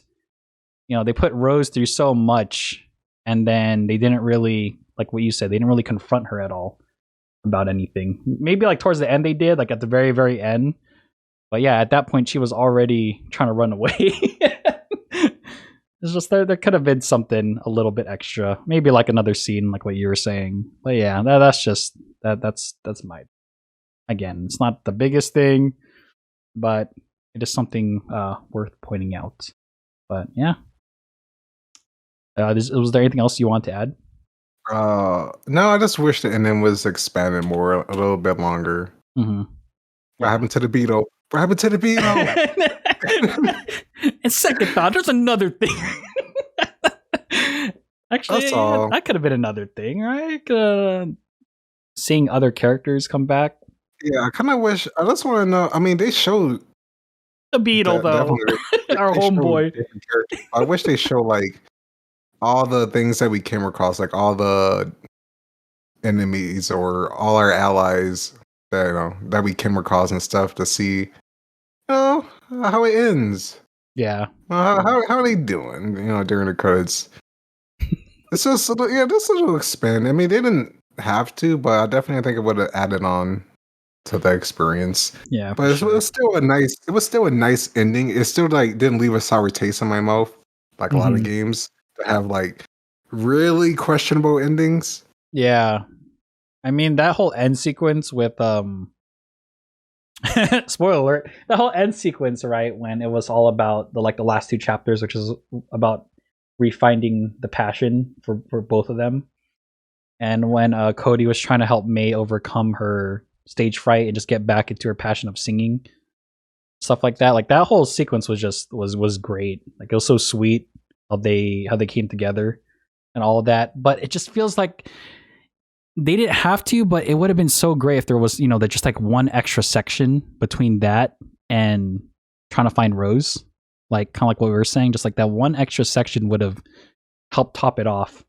they put Rose through so much, and then they didn't really, like what you said, they didn't really confront her at all about anything. Maybe like towards the end they did, like at the very very end. But yeah, at that point she was already trying to run away. It's just there could have been something a little bit extra, maybe like another scene, like what you were saying. But yeah, that's just that's my again. It's not the biggest thing, but it is something worth pointing out. But yeah, was there anything else you want to add? No, I just wish the ending was expanded more, a little bit longer. Mm-hmm. What happened to the beetle? What happened to the beetle? And second thought, there's another thing. Actually, That's all. that could have been another thing, right? Seeing other characters come back. Yeah, I kind of wish. I just want to know. I mean, they showed The beetle, though, definitely our they showed homeboy. different characters. I wish they show like all the things that we came across, like all the enemies or all our allies that that we came across and stuff to see, how it ends. Yeah, How are they doing? During the credits. This is this little expand. I mean, they didn't have to, but I definitely think it would have added on to the experience. yeah, But it was still a nice. It was still a nice ending. It still like didn't leave a sour taste in my mouth, like a lot of games that have like really questionable endings. Yeah. I mean that whole end sequence with spoiler alert, the whole end sequence, right, when it was all about the last two chapters, which is about refinding the passion for both of them. And when Cody was trying to help May overcome her stage fright and just get back into her passion of singing, stuff like that. Like that whole sequence was great. Like it was so sweet how they came together and all of that. But it just feels like they didn't have to, but it would have been so great if there was, that just like one extra section between that and trying to find Rose. like kind of like what we were saying, just like that one extra section would have helped top it off.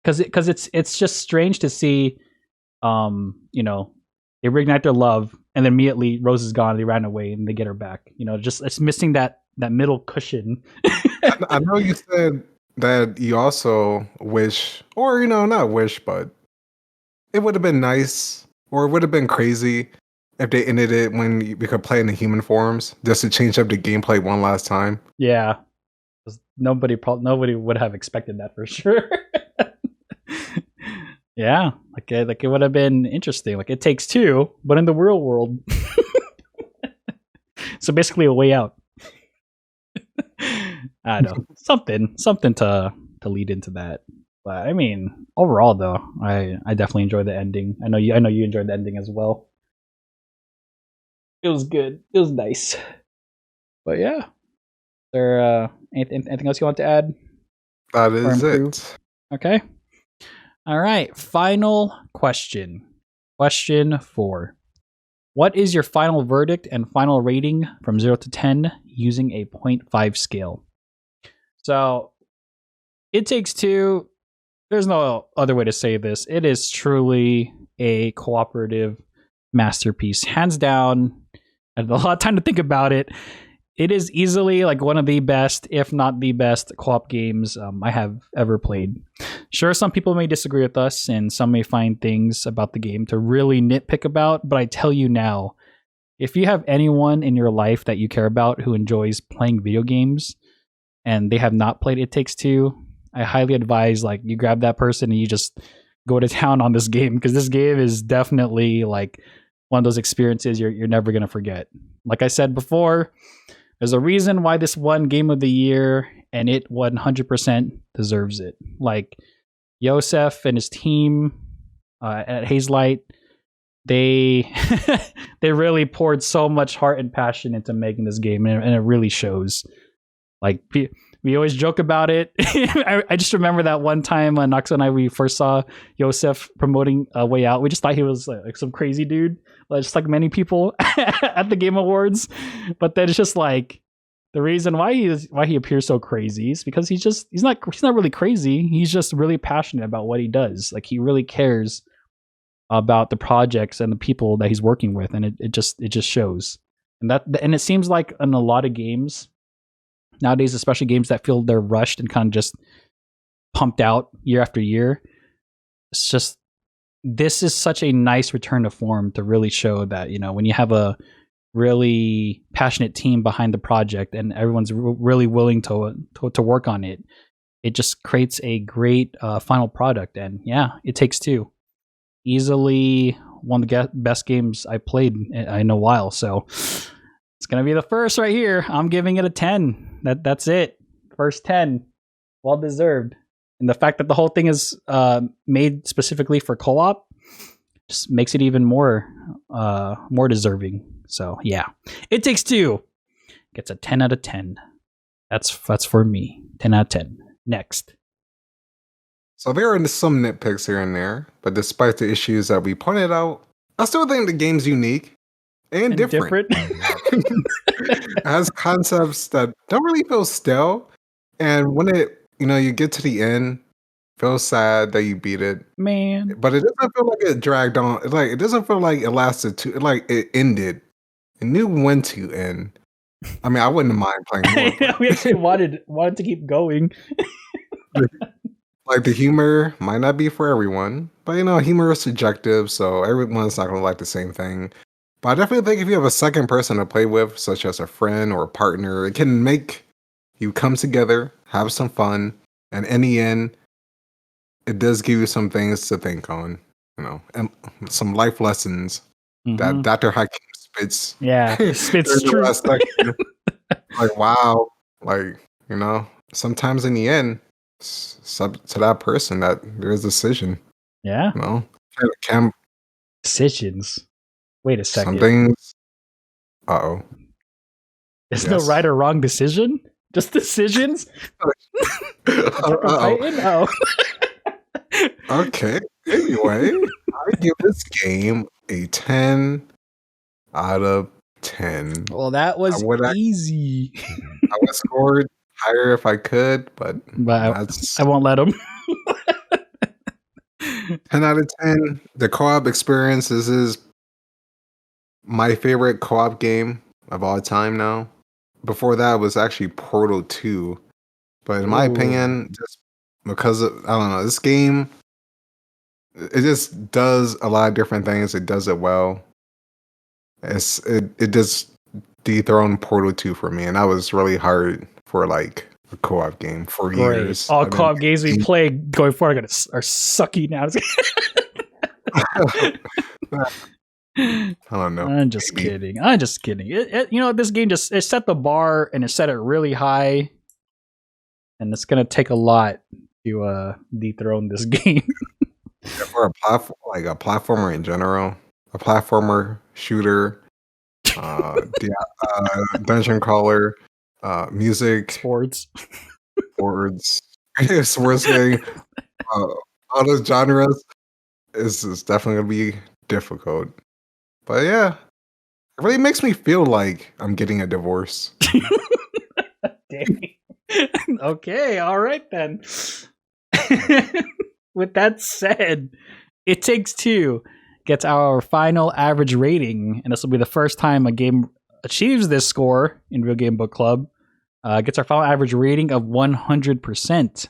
Because it's just strange to see, you know, they reignite their love, and then immediately Rose is gone. They ran away, and they get her back. You know, just it's missing that middle cushion. I know you said that you also wish, or not wish, but it would have been nice, or it would have been crazy if they ended it when we could play in the human forms, just to change up the gameplay one last time. Yeah, nobody would have expected that for sure. Yeah, like it would have been interesting. Like It Takes Two, but in the real world. So basically, a way out. I don't know, something to lead into that. But I mean, overall though, I definitely enjoyed the ending. I know you enjoyed the ending as well. It was good. It was nice. But yeah, is there anything else you want to add? That is it. Okay. All right. Final question. Question 4. What is your final verdict and final rating from 0 to 10 using a 0.5 scale? So, It Takes Two, there's no other way to say this. It is truly a cooperative masterpiece. Hands down. I had a lot of time to think about it. It is easily like one of the best, if not the best, co-op games I have ever played. Sure, some people may disagree with us, and some may find things about the game to really nitpick about, but I tell you now, if you have anyone in your life that you care about who enjoys playing video games and they have not played It Takes Two, I highly advise like you grab that person and you just go to town on this game, because this game is definitely like one of those experiences you're never going to forget. Like I said before, there's a reason why this won Game of the Year, and it 100% deserves it. Like Yosef and his team at Hazelight, they they really poured so much heart and passion into making this game, and it really shows. Like we always joke about it. I just remember that one time Noxo and I, we first saw Yosef promoting A Way Out. We just thought he was like some crazy dude, just like many people at the Game Awards. But then it's just like the reason why he appears so crazy is because he's not really crazy. He's just really passionate about what he does. Like he really cares about the projects and the people that he's working with, and it just shows. And it seems like in a lot of games nowadays, especially games that feel they're rushed and kind of just pumped out year after year, it's just, this is such a nice return to form to really show that, when you have a really passionate team behind the project and everyone's really willing to work on it, it just creates a great final product. And yeah, It Takes Two, easily one of the best games I played in a while. So it's gonna be the first right here. I'm giving it a 10. That's it. First 10, well deserved. And the fact that the whole thing is made specifically for co-op just makes it even more deserving. So yeah, It Takes Two gets a 10 out of 10. That's for me. 10 out of 10. Next. So there are some nitpicks here and there, but despite the issues that we pointed out, I still think the game's unique and different. It has concepts that don't really feel stale, and when you get to the end, feel sad that you beat it, man. But it doesn't feel like it dragged on. Like it doesn't feel like it lasted too. Like it ended. It knew when to end. I mean, I wouldn't mind playing more. We actually wanted to keep going. Like the humor might not be for everyone, but humor is subjective, so everyone's not going to like the same thing. But I definitely think if you have a second person to play with, such as a friend or a partner, it can make you come together, have some fun, and in the end, it does give you some things to think on, and some life lessons that Dr. Hakim spits. Yeah, spits truth. Like, wow, like, sometimes in the end, it's up to that person that there's a decision. Yeah. Decisions. Wait a second. Some things. Uh-oh. There's no right or wrong decision? Just decisions? Oh. Okay. Anyway, I give this game a 10 out of 10. Well, that was easy. I would score higher if I could, but But that's I won't let him. 10 out of 10. The co-op experience is my favorite co-op game of all time now. Before that was actually Portal 2. But in my Ooh, opinion, just because I don't know, this game it just does a lot of different things. It does it well. It just dethroned Portal 2 for me, and that was really hard for like a co-op game for great. years. All I've been co-op games we play going forward are sucky now. I don't know. I'm just Maybe. kidding. I'm just kidding. This game it set the bar and it set it really high, and it's gonna take a lot to dethrone this game. For a platform, like a platformer in general, a platformer shooter, dungeon crawler, music, Sports. words, sports game, uh, all those genres is definitely gonna be difficult. But yeah, it really makes me feel like I'm getting a divorce. Dang. Okay, all right then. With that said, It Takes Two gets our final average rating, and this will be the first time a game achieves this score in Real Game Book Club. Gets our final average rating of 100%,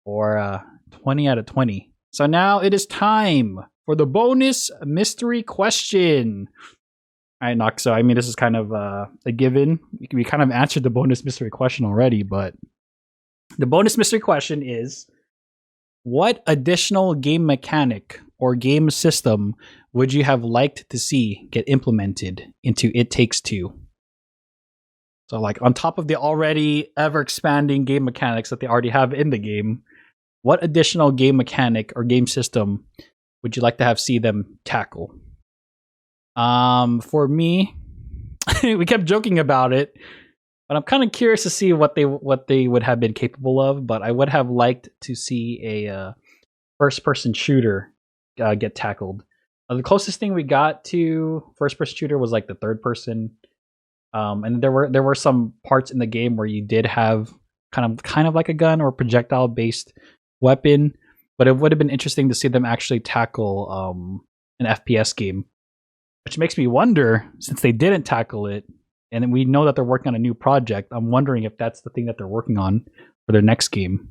or 20 out of 20. So now it is time for the bonus mystery question. All right, Nox. So, I mean, this is kind of a given. We kind of answered the bonus mystery question already, but the bonus mystery question is: what additional game mechanic or game system would you have liked to see get implemented into It Takes Two? So, like, on top of the already ever expanding game mechanics that they already have in the game, what additional game mechanic or game system would you like to have see them tackle? For me, we kept joking about it, but I'm kind of curious to see what they would have been capable of. But I would have liked to see a first person shooter get tackled. The closest thing we got to first person shooter was like the third person, and there were some parts in the game where you did have kind of like a gun or projectile based weapon, but it would have been interesting to see them actually tackle an FPS game, which makes me wonder, since they didn't tackle it, and we know that they're working on a new project. I'm wondering if that's the thing that they're working on for their next game.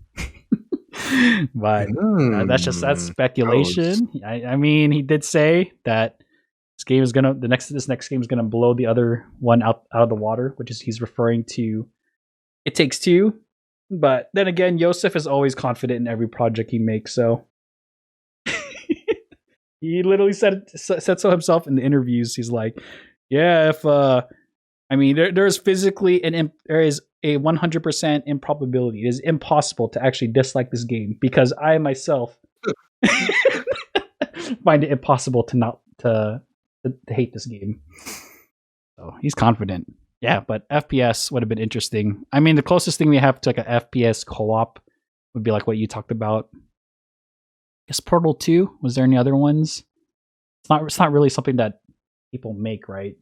But that's Mm, ouch. speculation. I mean, he did say that this next game is gonna blow the other one out of the water, which is he's referring to It Takes Two. But then again, Yosef is always confident in every project he makes, so he literally said so himself in the interviews. He's like, "Yeah, if I mean, there's physically there is a 100% improbability. It is impossible to actually dislike this game because I myself find it impossible to not to hate this game." So he's confident. Yeah, but FPS would have been interesting. I mean, the closest thing we have to like a FPS co-op would be like what you talked about. I guess Portal 2. Was there any other ones? It's not really something that people make, right?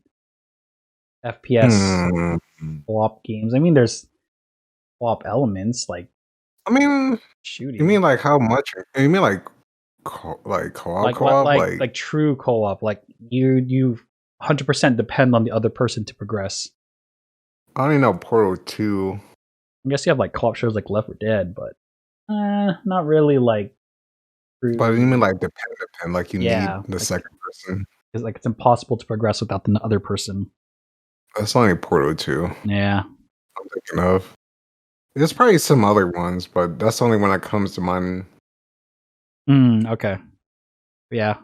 FPS Hmm. co-op games. I mean, there's co-op elements like I mean, you shooting, mean like how much? You mean like like co-op, like what, co-op, like like true co-op. Like you 100% depend on the other person to progress. I don't even know Portal 2. I guess you have like co-op shows like Left 4 Dead, but not really like But you mean true. like depend, like you need Yeah, the like second person. it's impossible to progress without the other person. That's only Portal 2 Yeah. I'm thinking of. There's probably some other ones, but that's the only one that comes to mind. Okay. Yeah.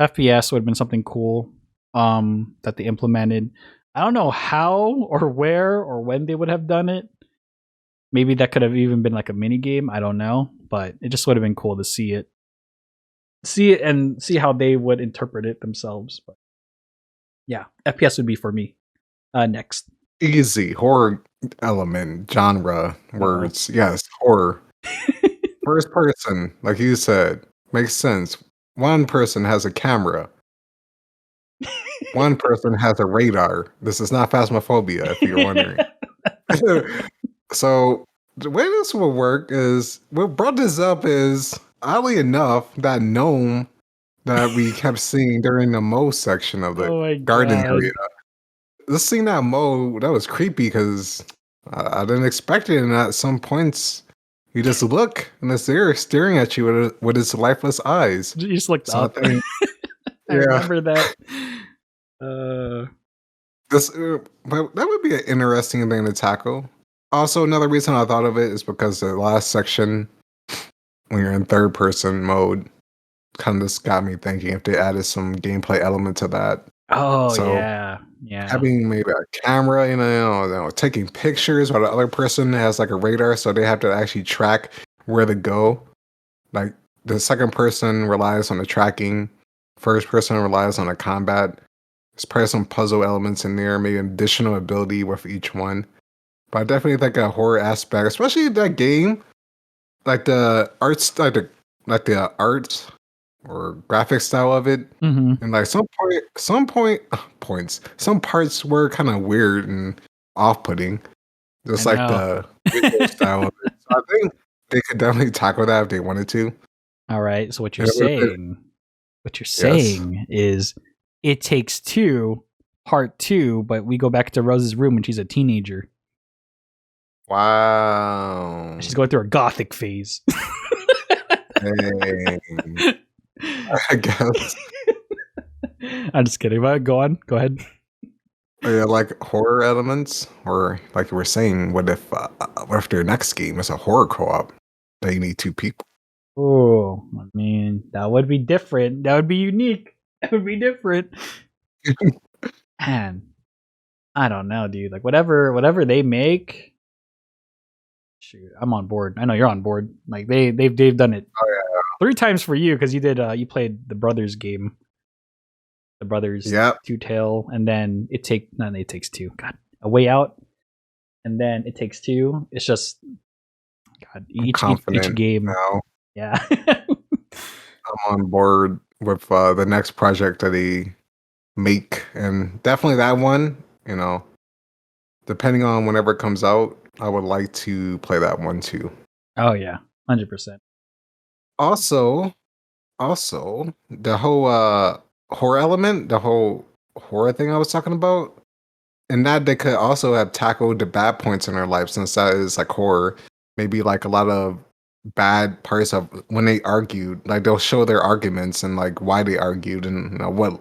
FPS would have been something cool that they implemented. I don't know how or where or when they would have done it. Maybe that could have even been like a mini game. I don't know, but it just would have been cool to see it and see how they would interpret it themselves. But yeah, FPS would be for me. Next. Easy horror element, genre, Uh words. Yes, horror. First person, like you said, makes sense. One person has a camera. One person has a radar. This is not phasmophobia, if you're wondering. So the way this will work is what brought this up is oddly enough that gnome that we kept seeing during the Mo section of the Oh my garden god. area. This scene that Mo that was creepy because I didn't expect it, and at some points you just look and it's there staring at you with its lifeless eyes. You just looked So I up. think, I yeah, remember that. this but that would be an interesting thing to tackle. Also, another reason I thought of it is because the last section, when you're in third person mode, kind of just got me thinking if they added some gameplay element to that. Oh So yeah. having maybe a camera, taking pictures while the other person has like a radar, so they have to actually track where to go. Like the second person relies on the tracking, first person relies on the combat. There's probably some puzzle elements in there, maybe an additional ability with each one. But I definitely think a horror aspect, especially that game, like the arts, like the art or graphic style of it, Mm-hmm. and like some parts were kind of weird and off-putting, just I like know. the visual style of it. So I think they could definitely tackle that if they wanted to. All right. So what you're And it would've been- Yes. saying is It Takes Two, Part 2, but we go back to Rose's room when she's a teenager. Wow. She's going through a gothic phase. Dang. I guess. I'm just kidding. But go on. Go ahead. Oh, yeah, like horror elements, or like you were saying, what if their next game is a horror co-op? They need two people. Oh, I mean, that would be different. That would be unique. That would be different. Man, I don't know, dude. Like whatever they make. Shoot, I'm on board. I know you're on board. Like they've done it 3 times for you because you did you played the Brothers game, the Brothers Yep. Two Tail, and then It Takes Two. God, A Way Out, and then It Takes Two. It's just God each game. Now Yeah. I'm on board with the next project that they make, and definitely that one. Depending on whenever it comes out, I would like to play that one too. Oh yeah, 100%. Also, the whole horror element, the whole horror thing I was talking about, and that they could also have tackled the bad points in their life, since that is like horror. Maybe like a lot of bad parts of when they argued, like they'll show their arguments and like why they argued, and what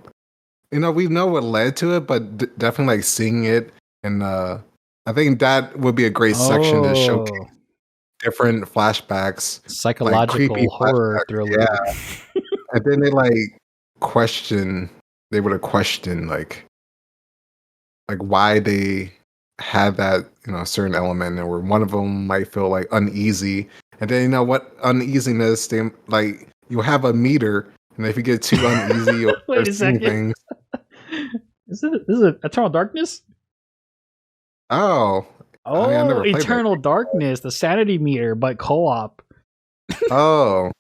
we know what led to it, but definitely like seeing it, and I think that would be a great section to showcase different flashbacks, Psychological creepy horror flashbacks, thriller. yeah. And then they would have questioned like why they had that certain element, or one of them might feel like uneasy, and then what uneasiness they like you have a meter, and if you get too uneasy or Wait a seeing second. things. This is Eternal Darkness? Oh, I mean, I never played that Eternal game. Darkness, the sanity meter, but co-op. Oh,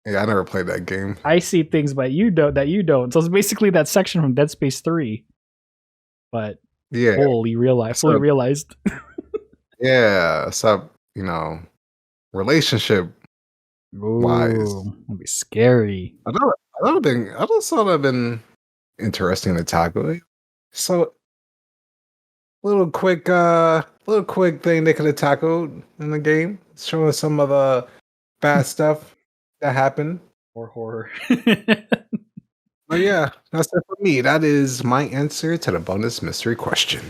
yeah, I never played that game. I see things but you don't. So it's basically that section from Dead Space 3. But Yeah, fully realized. yeah. So relationship wise, It'd be scary. I just thought it'd been interesting to tackle. So little quick thing they could have tackled in the game, showing some of the bad stuff that happened. Or horror. But yeah, that's it for me. That is my answer to the bonus mystery question.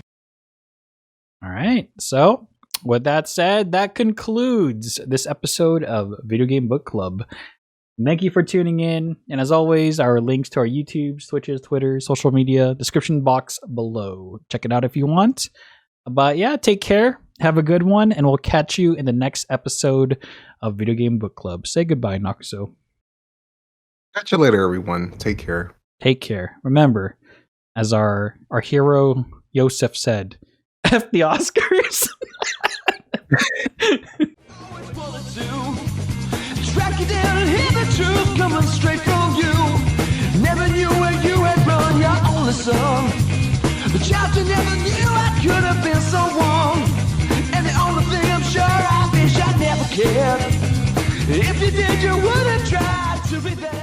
All right. So, with that said, that concludes this episode of Video Game Book Club. Thank you for tuning in. And as always, our links to our YouTubes, Twitches, Twitter, social media, description box below. Check it out if you want. But yeah, take care. Have a good one. And we'll catch you in the next episode of Video Game Book Club. Say goodbye, Nakuso. Catch you later, everyone. Take care. Take care. Remember, as our hero Yosef said, F the Oscars. Track you down and hear the truth coming straight from you. Never knew where you had run your only son. The child you never knew I could have been so wrong. And kid. If you did, you wouldn't try to be there.